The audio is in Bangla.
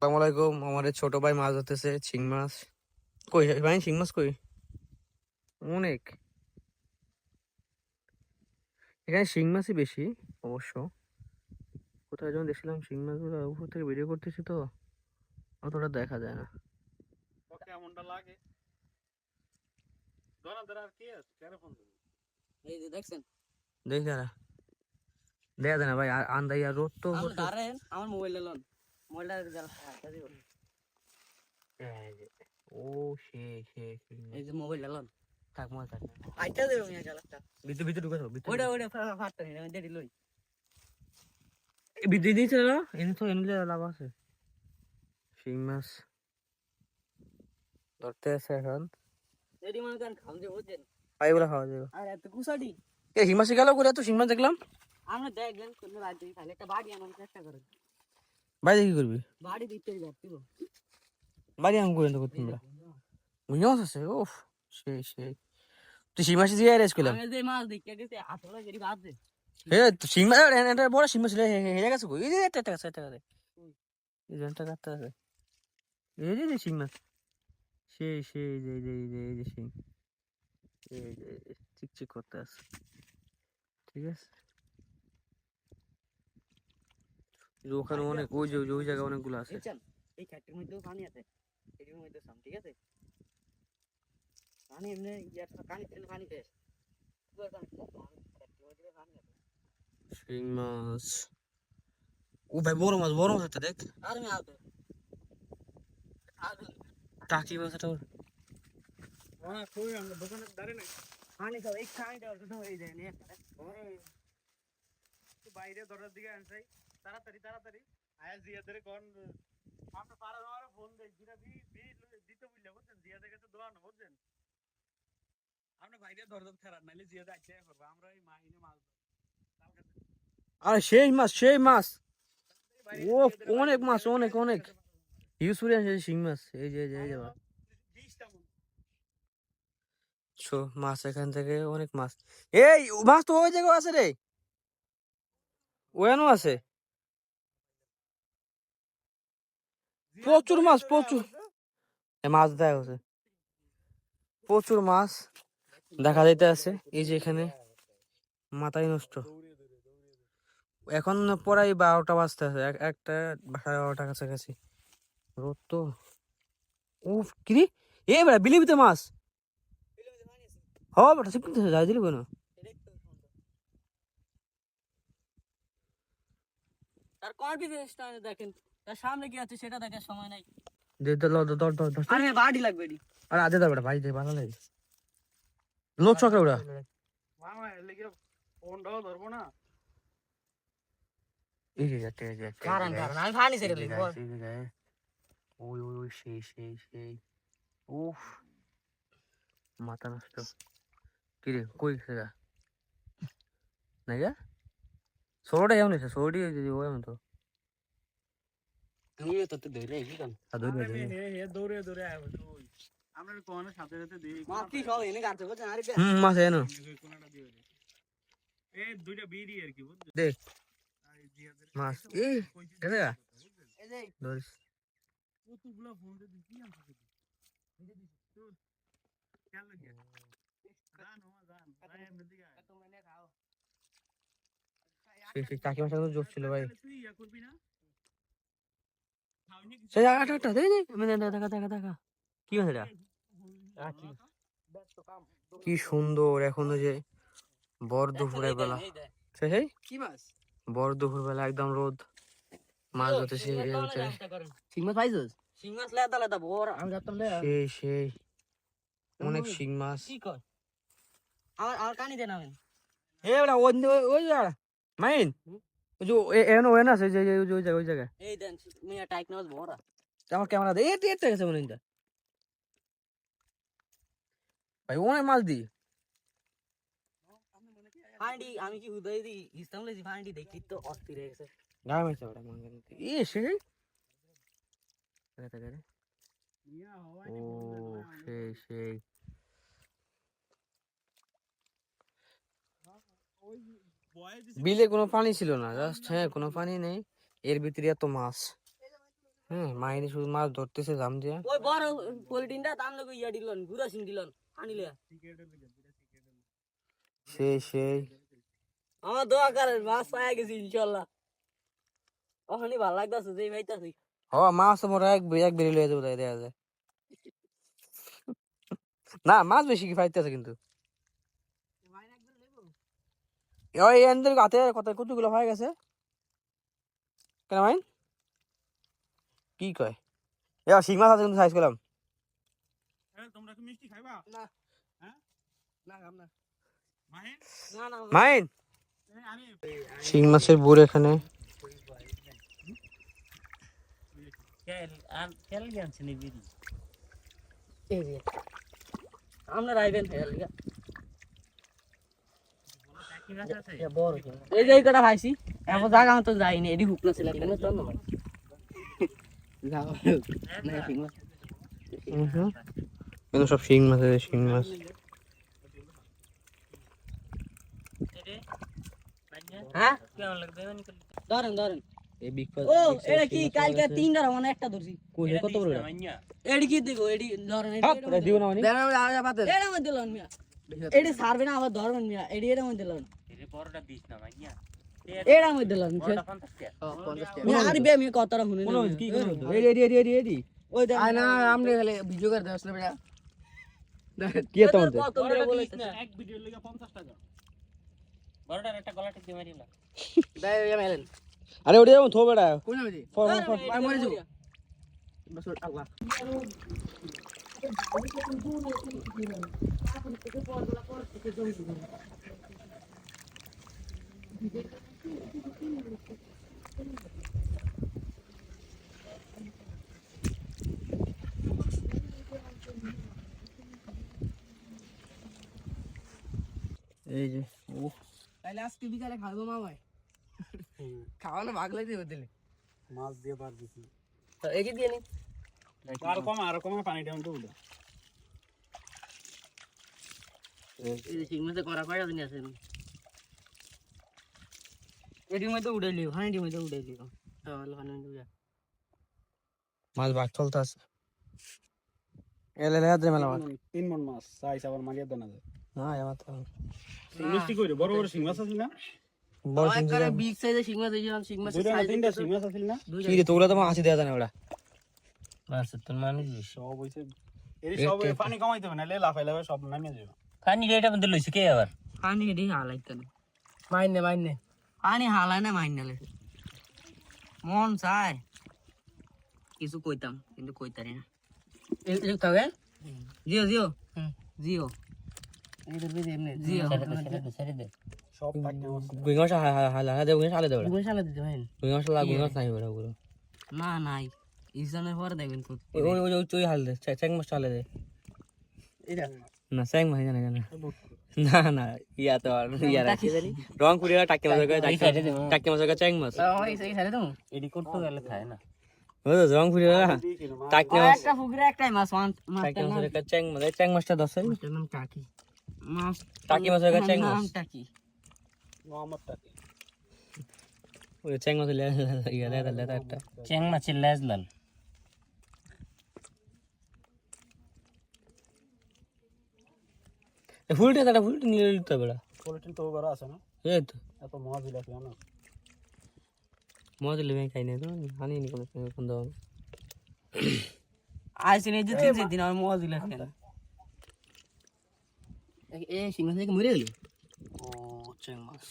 আসসালামু আলাইকুম। আমাদের ছোট ভাই মাছ ধরতেছে শিং মাছ। কই ভাই, শিং মাছ কই? অনেক, এখানে শিং মাছই বেশি অবশ্য। কোথায় যখন দেখছিলাম শিং মাছগুলো উপর থেকে ভিডিও করতেছি তো অতটা দেখা যায় না। কেমনটা লাগে ধরা ধরা আর কি আছে কেন ফোন দিবি এই যে দেখছেন দেখি না, দেখা যায় না ভাই। আন্দাই আর রোদ তো আপনি ধরেন আমার মোবাইলে লন মোবাইলটা যারা হাতে দিব ও সে সে শিং মাছ। এই যে মোবাইলটা লন থাক মনে থাক, আইটা দেব মিয়া জালাটা ভিতরে ভিতরে ঢুকে থাকো, ভিতরে ওইটা ফাটতে নি আমি দেরি লই ভিতরে দিয়েছে না, এনে তো এনে লাভ আছে। শিং মাছ ধরতে আছে এখন। দেরি মনে করেন খাম যে বুঝছেন পাইগুলো খাওয়া যাবে। আর এত কুসাডি এ শিং মাছ গেল করে, তো শিং মাছ দেখলাম। আমরা দেখবেন কোন রাত দিই খালি একটা বাড়ি আনার চেষ্টা করেন বাইরে কি করবি? বাড়ি দিতে যাচ্ছিল বাড়ি আম করে তো তোমরা বুঝে মাছ আছে। ওফ, সেই সেই তুই শিং মাছ দিয়ে রেস করলাম। আমি যে মাছ দেখতে গেছে আসলে গেরি বাদ দে হে শিং মাছ, এটা বড় শিং মাছ হেরে গেছে কই? এই যে একটা আছে, একটা আছে, এই যে একটা কাটতে আছে, এই যে শিং মাছ। সেই সেই যে যে যে এই যে শিং, এই যে চিকচিক করতে আছে। ঠিক আছে, এই যে ওখানে অনেক, ওই যে ওই জায়গায় অনেকগুলো আছে। বুঝছেন এই খাটের মধ্যেও পানি আছে এর মধ্যে সাম ঠিক আছে পানি এমনি একটা পানি তেল পানি দেশ শিং মাছ, ও ভাই বড় মাছ, বড় মাছ একটা দেখ। আর আমি আদে আদে টাকি মাছ একটা। হ্যাঁ কই আমরা দোকানের ধারে নাই পানি খাও এই খানি দাও তো হয়ে যায় না তুই বাইরে দরজার দিকে আনছাই তাড়াতাড়ি তাড়াতাড়ি আয়া জিয়াদের কোন আমরা পাড়া আমার ফোন দেই জিরা দিতে বুঝলে বুঝছেন জিয়াদের কাছে দোয়ানো বুঝছেন আমরা বাইরে দরজা ছাড়া নাইলে জিয়াদা আইতে করবে আমরা এই মাহিনে মাছ আরে সেই মাছ, সেই মাছ, ও অনেক মাছ, অনেক অনেক ইউজ করে শিং মাছ। এই যে এই যে মাছ, এখান থেকে অনেক মাছ। এই মাছ তো ওই জায়গায় আছে রে, ওয়ানো আছে প্রচুর মাছ, প্রচুর মাছ দেখা গেছে, প্রচুর মাছ দেখা যাইতে আছে। এই যে এখানে মাথায় নষ্ট। এখন প্রায় 12টা বাজতে আছে, একটা 12:30 কাছাকাছি। রোদ তো, উফ কিরি, এ বেড়া বিলিবিতে মাছ। হ বেটা সিপিতে যাই দিলি কেন? তার কনফিডেন্সটা দেখেন তার সামনে কি আছে সেটা দেখার সময় নাই দে দে লো দর দর দর। আরে বাড়ি লাগবে নি আরে আজে দর বেটা, ভাই দে ভালো লাগে লোক চকে ওরা। মামা লেগে ফোনটাও ধরবো না এই যে যাচ্ছে, এই যে কারণ কারণ আমি ফানি ছেড়ে লই বল ওই ওই ওই সেই সেই সেই, উফ মাথা নষ্ট। কিরে কই সেটা নাই গা, ষোলোটা এমন হয়েছে, ষোলোটি ও এমন তো নিয়ে তো তো ধরে কি কাম দৌড়ে দৌড়ে আয় তুই আমরা কোনের সাথে সাথে দিই মা কি সব এনে গাছে বলছেন আরে মাছ এনো কোনাটা দিয়ে এই দুইটা বিড়ি আর কি বুঝছো দেখ মাছ। এই গেছে গা এই যে ধরিস। কতগুলো ফোন দিয়ে কি আনছ তুই খেয়াল লাগিয়া জান ও জান ভাই এমনি দিকে আয় তোমরা নে খাও সেই চাকি মাছের মতো জোর ছিল ভাই। তুই ইয়া করবি না খাওনি কিছু সেই আটা আটা দেখ দেখ দেখা দেখা দেখা কি হয়েছে এটা, কি সুন্দর। এখন ওই যে বর দুপুরের বেলা, সেই কি মাছ বর দুপুর বেলা একদম রোদ, মাছ ধরতেছি। শিং মাছ পাইছস শিং মাছ লেদা লেদা বড় আমি যাতাম লে সেই সেই অনেক শিং মাছ। কি কর আর কানি দেন আমি এ বেটা ওই ওই মাইন ওই যে এনো এনো আছে যে ওই জায়গা, ওই জায়গায় এই দেন মিয়া টাইক মাছ বড় আমার ক্যামেরা দে এটা এটা গেছে মনে হয় ভাই, অনেক মাছ দি ফান্ডি আমি কি হুদয় দি ইসলাম লেজি ফান্ডি দেখি তো অস্থির হয়ে গেছে গায়ে মাছ ওটা মনে করেন। এ সেই দেখা দেখা মিয়া হওয়া ও সেই সেই ওই বয় বিলে কোনো পানি ছিল না, জাস্ট হ্যাঁ কোনো পানি নেই, এর ভিতরে এত মাছ। হ্যাঁ মাইনে শুধু মাছ ধরতেছে জাম দিয়া। ওই বড় পলিটিনটা দাম লাগো ইয়া দিলন গুড়া সিং দিলন আনিলে সেই আমার দোয়া করেন মাছ পায়া গেছি ইনশাআল্লাহ ওখানে ভালো লাগতাছে যে ভাইতাছি ও মাছ তো মোরা এক বেরি লয়ে যাবো তাই দেখা যায়। না মাছ বেশি কি পাইতেছে কিন্তু ওই এনদের গাতে কতগুলো হয়ে গেছে কেন মাইন কি কয় এ শিং মাছ আছে কিন্তু সাইজ করলাম। তোমরা কি মিষ্টি খাইবা? না হ্যাঁ না খাম না মাহিন না না মাইন আমি শিং মাছের বুর এখানে খেল গেছে নি বিড়ি এই যে আমরা রাইবেন খেল গা এই যে কটা খাইছি এখন জায়গা মতো যাইনি এডি হুকনা ছিল কেন তো না যাও না ঠিক আছে কিন্তু সব শিং মাছ আছে শিং মাছ। হ্যাঁ কেমন লাগবে ধরেন ধরেন এই বিগ ও এটা কি কালকে তিনটা মানে একটা ধরছি কত বড় এডি কি দিব এডি ধরেন এটা দিও না মানে এটা মধ্যে দিলন মিয়া এডি সারবে না আবার ধরবেন মিয়া এডি এর মধ্যে দিলন এর বড়টা 20 না মাইয়া এর মধ্যে দিলন বড়টা 50 টাকা মিয়া আর বে মিয়া কতটা শুনে কি এডি ওই দেখ না আমনে খালি ভিডিও করে দাও বেটা কি এত মধ্যে কত করে বলে এক ভিডিওর লাগা 50 টাকা বড়টার একটা গলা টিপ দিয়ে মারিলা দাই মেলেন আরে ওটা যেমন থো বেটা কোন নামে ফর আর মরে যাও বস আল্লাহ এই যে তাহলে আজকে বিকালে খাবো মামাই খাওয়ানো ভাগলে দিও দিলে মাছ দিয়ে বার দিছি তো একে দিয়ে নি আর কম পানি ডাউন তো উঠা এই যে ঠিক মতো করা কয়টা দিন আছে এটির মধ্যে উড়ে লিও হানিটির মধ্যে উড়ে লিও তাহলে হানি উড়ে মাছ ভাগ চলতে আছে এলে লেহাতে মেলা মাছ 3 মণ মাছ সাইজ আবার মারিয়া দানা যায় না আমার তো মিষ্টি কইরে বড় বড় শিং মাছ আছে না বড় শিং করে বিগ সাইজের শিং মাছ দিয়েছিলাম শিং মাছ দুইটা না তিনটা শিং মাছ আছে না কি রে তোগুলা তো হাসি দেয়া জানা ওটা মাছ তোর মানে দিস সব হইছে এর সব পানি কমাইতে হবে না লে লাফাই লাফাই সব নামিয়ে যাবে পানি রেটা মধ্যে লইছে কে আবার পানি রে হালাইতে না মাইনে পানি হালায় না মাইনে লে মন চায় কিছু কইতাম কিন্তু কইতারি না এই তবে জিও জিও জিও এই ধরবি এমনি জিও ছেড়ে দে সব টাকা গুইঙা হালা দে গুইঙা হালা দে ওটা গুলো শালা দিতে ভাই গুইঙা নাই ওটা পুরো না নাই ইজনের পরে দেখবেন তো ওই হাল দে চ্যাং মাছ হালে দে এটা না চ্যাং মাছ জানা জানা না না ইয়া তো ইয়া রাখি রং পুরিয়া টাকি মাছ টাকি মাছ চ্যাং মাছ ওই সেই সারে তো এডি করতে গেলে খায় না ও রং পুরিয়া টাকি মাছ একটা ফুকরে একটাই মাছ টাকি মাছটার নাম মাছ চ্যাং মাছটা দছে মাছটার নাম টাকি মাছ টাকি মাছের কাছে চ্যাং মাছ নাম টাকি মোহাম্মদ টাকি ওই চ্যাং মাছ ইয়া লেদা একটা চ্যাং মাছের লেজ লাল ফুলটা নিয়ে লিখতে হবে পলিটিন তো করা আছে না এই তো এত মজা দিলা কেন মজা লেবে খাই না তো হানি নি কোন দাও আইসিন এই যে 3 দিন আর মোয়া দিলা কেন এই সিংহ থেকে মরে গেল ও চ্যাং মাছ